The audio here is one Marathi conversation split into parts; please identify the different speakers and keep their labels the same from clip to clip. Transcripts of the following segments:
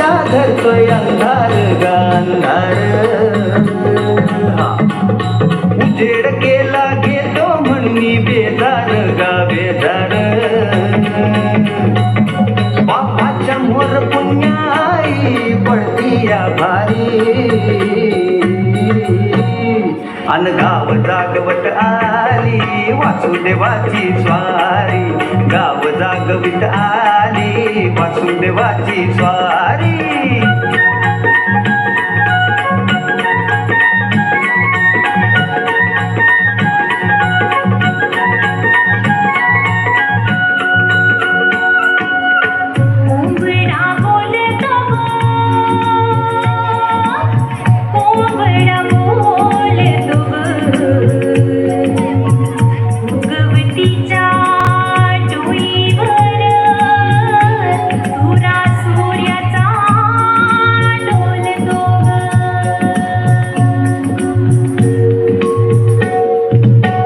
Speaker 1: अंधारा धरतोय अंधार गांधार उजेड केला घेतो म्हणणी बेदार गा बेदार बापाच्या मोर पुण्याई पडती या भारी अन गाव जागवत आली वासुदेवाची स्वारी गाव जागवित आली वासुदेवाची स्वारी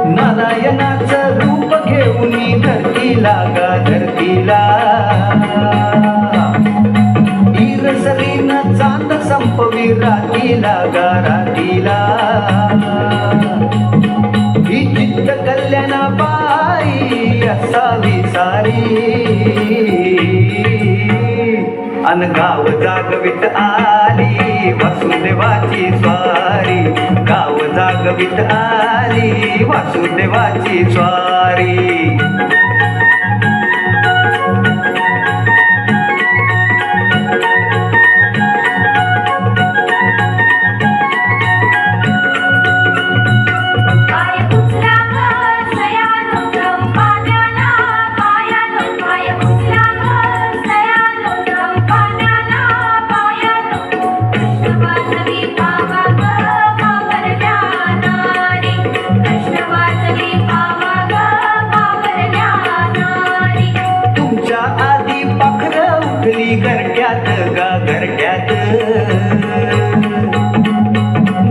Speaker 1: नारायणाचं रूप घेऊन धरतीला गा धरतीला ईरसरीनं चांद संपवी रातीला गा रातीला ही चित्त कल्याणा बाई असावी सारी अन गाव जागवित आली वासुदेवाची स्वारी गाव जागवित आली वासुदेवाची स्वारी घरट्यात गा घरट्यात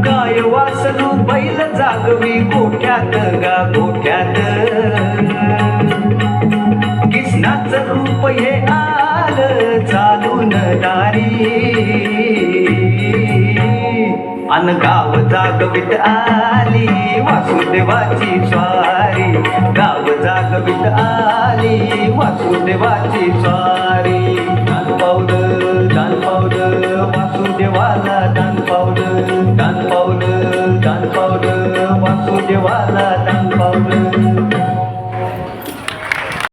Speaker 1: गाय वासरू बैल जागवी गोठ्यात गा गोठ्यात कृष्णाचं रूप हे आलं चालून दारी अन गाव जागवित आली वासुदेवाची स्वारी गाव जागवित आली वासुदेवाची स्वारी दान पावलं वासुदेवाला दान पावलं वासुदेवाला दान पावलं